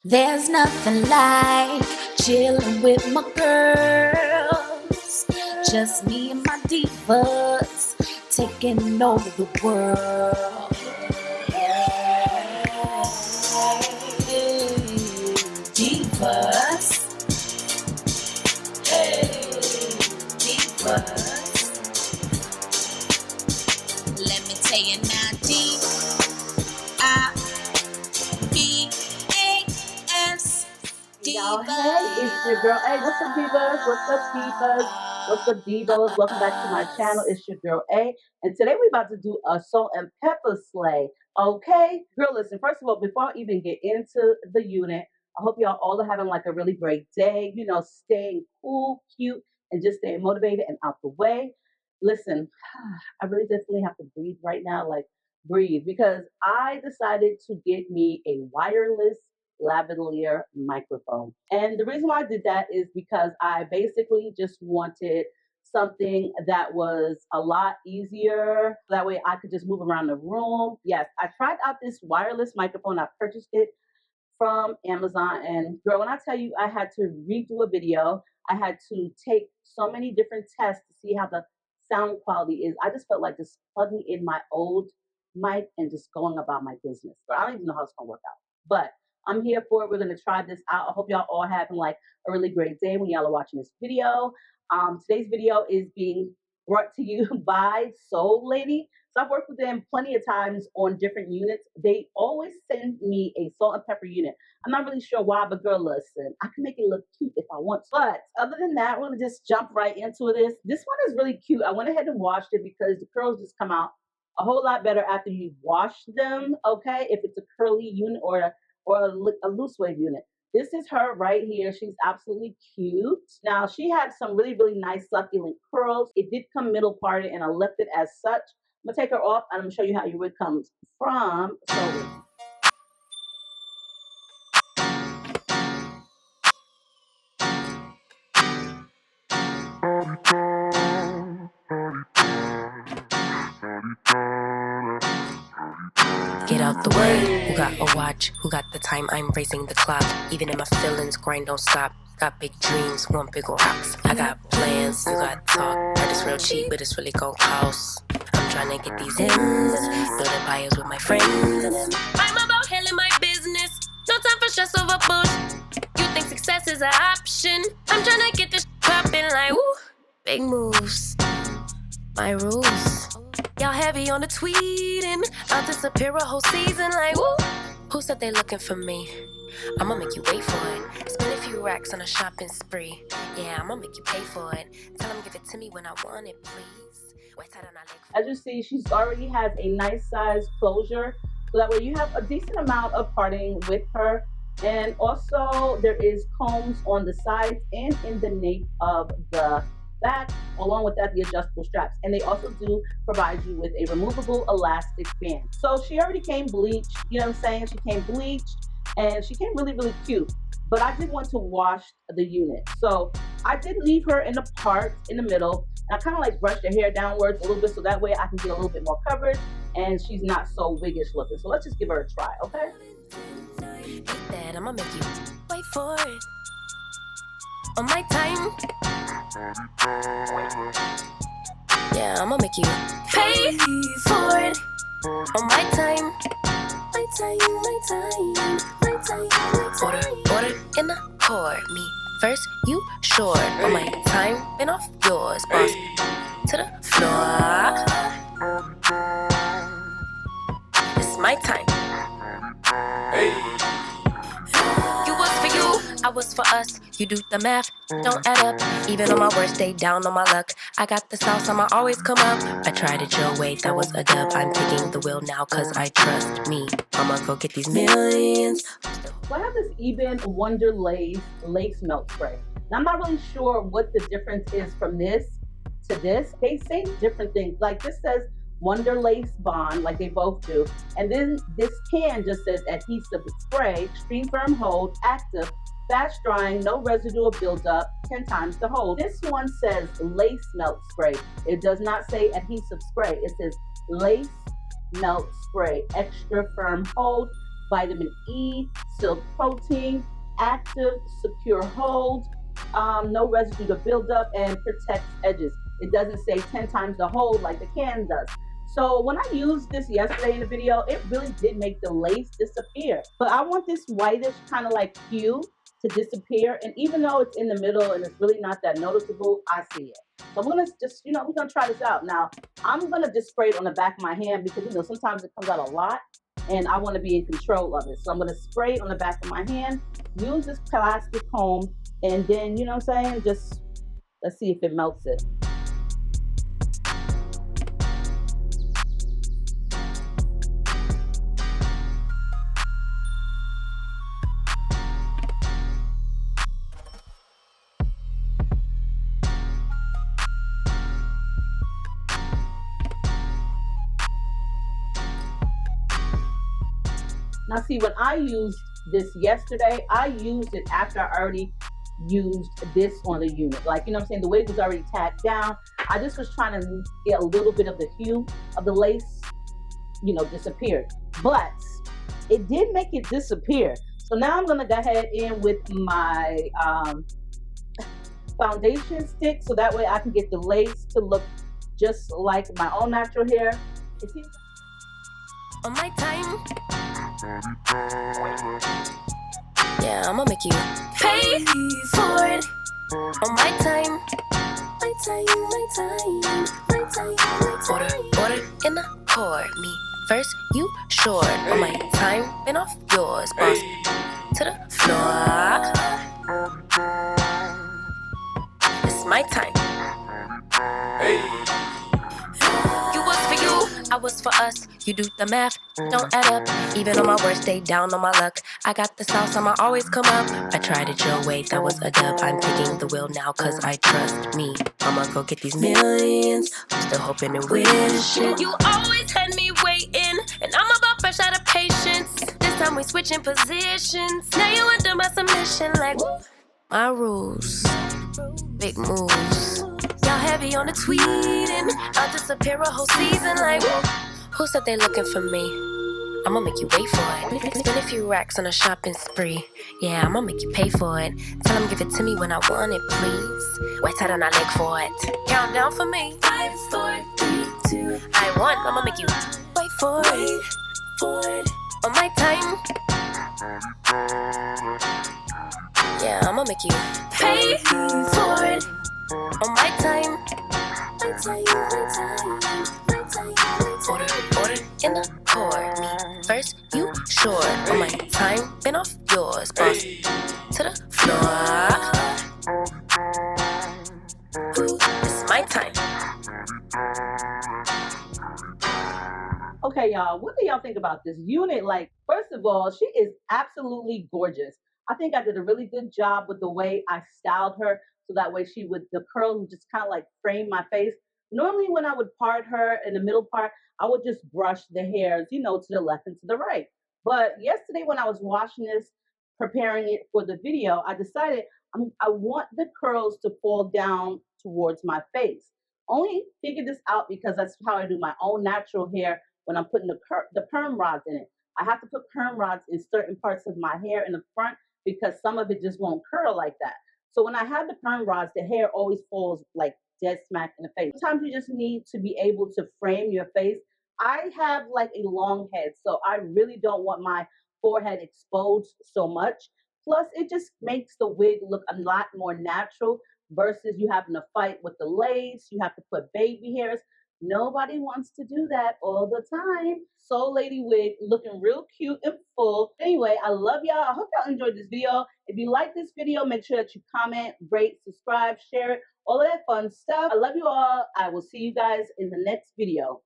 There's nothing like chilling with my girls. Just me and my divas taking over the world. Divas. Hey, divas. Let me tell you now, D-I-V-A-S. Y'all, hey, it's your girl. Hey, what's up, divas? What's up, divas? What's up, divos? Welcome back to my channel. It's your girl A, and today we're about to do a salt and pepper slay. Okay, girl, listen. First of all, before I even get into the unit, I hope y'all all are having like a really great day. You know, staying cool, cute, and just staying motivated and out the way. Listen, I really definitely have to breathe right now, like breathe, because I decided to get me a wireless lavalier microphone. And the reason why I did that is because I basically just wanted something that was a lot easier. That way I could just move around the room. Yes, I tried out this wireless microphone. I purchased it from Amazon. And girl, when I tell you I had to redo a video, I had to take so many different tests to see how the sound quality is. I just felt like just plugging in my old mic and just going about my business. But I don't even know how it's gonna work out. But I'm here for it. We're gonna try this out. I hope y'all all having like a really great day when y'all are watching this video. Today's video is being brought to you by Soul Lady. So I've worked with them plenty of times on different units. They always send me a salt and pepper unit. I'm not really sure why, but girl, listen, I can make it look cute if I want to. But other than that, we're gonna just jump right into this. This one is really cute. I went ahead and washed it because the curls just come out a whole lot better after you wash them. Okay, if it's a curly unit or a loose wave unit. This is her right here. She's absolutely cute. Now, she had some really, really nice succulent curls. It did come middle parted, and I left it as such. I'm going to take her off, and I'm going to show you how your wig comes from Soul. Get out the way, who got a watch, who got the time, I'm racing the clock. Even in my feelings, grind don't stop. Got big dreams, want bigger rocks. I got plans, you got talk. Heard it's real cheap, but it's really gon' cost. I'm trying to get these ends, building empires with my friends. I'm about handling my business, no time for stress over bullshit. You think success is an option? I'm trying to get this poppin' like woo. Big moves, my rules. Y'all heavy on the tweeting. I'll disappear a whole season like woo. Who said they looking for me? I'ma make you wait for it. Spend a few racks on a shopping spree. Yeah, I'ma make you pay for it. Tell them give it to me when I want it, please. As you see, she's already has a nice size closure. So that way you have a decent amount of parting with her. And also there is combs on the sides and in the nape of the back, along with that the adjustable straps, and they also do provide you with a removable elastic band. So she already came bleached, you know what I'm saying? She came bleached and she came really, really cute. But I did want to wash the unit, so I did leave her in the part in the middle, and I kind of like brushed her hair downwards a little bit so that way I can get a little bit more coverage and she's not so wiggish looking. So let's just give her a try, okay? That I'ma make you wait for it. On my time. Yeah, I'ma make you pay for it. On my time. My time, my time, my time, my time. Order in the court. Me first, you short. On my time, been off yours, boss. To the floor. It's my time. Hey. You was for you, I was for us. You do the math, don't add up. Even on my worst day, down on my luck. I got the sauce, I'ma always come up. I tried it your way, that was a dub. I'm taking the wheel now, cause I trust me. I'ma go get these millions. So I have this Eben Wonder Lace Melt Spray. Now I'm not really sure what the difference is from this to this. They say different things. Like this says Wonder Lace Bond, like they both do. And then this can just says adhesive spray, extreme firm hold, active, fast drying, no residual buildup, 10 times the hold. This one says lace melt spray. It does not say adhesive spray. It says lace melt spray, extra firm hold, vitamin E, silk protein, active, secure hold, no residue to build up, and protects edges. It doesn't say 10 times the hold like the can does. So when I used this yesterday in the video, it really did make the lace disappear. But I want this whitish kind of like hue to disappear. And even though it's in the middle and it's really not that noticeable, I see it. So I'm gonna just, we're gonna try this out. Now, I'm gonna just spray it on the back of my hand because, sometimes it comes out a lot and I wanna be in control of it. So I'm gonna spray it on the back of my hand, use this plastic comb, and then, just let's see if it melts it. Now see, when I used this yesterday, I used it after I already used this on the unit. Like, the wig was already tacked down. I just was trying to get a little bit of the hue of the lace, disappear. But it did make it disappear. So now I'm gonna go ahead in with my foundation stick so that way I can get the lace to look just like my own natural hair. On my time. Yeah, I'ma make you pay for it. On my time. My time, my time, my time, my time. Order in the court. Me first, you short. On my time, been off yours, boss. To the floor. It's my time. You was for you, I was for us. You do the math, don't add up. Even on my worst day, down on my luck. I got the sauce, I'ma always come up. I tried it your way, that was a dub. I'm taking the wheel now, cause I trust me. I'ma go get these millions. I'm still hoping and wishing. You always had me waiting, and I'm about fresh out of patience. This time we switching positions. Now you under my submission, like my rules. Big moves. Y'all heavy on the tweeting. I'll disappear a whole season like who said they looking for me? I'ma make you wait for it. Spend a few racks on a shopping spree. Yeah, I'ma make you pay for it. Tell them give it to me when I want it, please. Wait till I leg for it. Count down for me. 5, 4, 3, 2. I want. I'ma make you wait for it. On my time. Yeah, I'ma make you pay for it. On my time. My time, my time, my time, my time. Order in the court. Me first, you short. On my time, been off yours, boss. To the floor. It's my time. Okay, y'all, what do y'all think about this unit? Like, first of all, she is absolutely gorgeous. I think I did a really good job with the way I styled her, so that way the curls would just kind of like frame my face. Normally when I would part her in the middle part, I would just brush the hairs, to the left and to the right. But yesterday when I was washing this, preparing it for the video, I decided I want the curls to fall down towards my face. Only figured this out because that's how I do my own natural hair when I'm putting the perm rods in it. I have to put perm rods in certain parts of my hair in the front because some of it just won't curl like that. So when I have the perm rods, the hair always falls like dead smack in the face. Sometimes you just need to be able to frame your face. I have like a long head, so I really don't want my forehead exposed so much. Plus, it just makes the wig look a lot more natural versus you having to fight with the lace. You have to put baby hairs. Nobody wants to do that all the time. Soul Lady wig looking real cute and full. Anyway, I love y'all. I hope y'all enjoyed this video. If you like this video, make sure that you comment, rate, subscribe, share it, all of that fun stuff. I love you all. I will see you guys in the next video.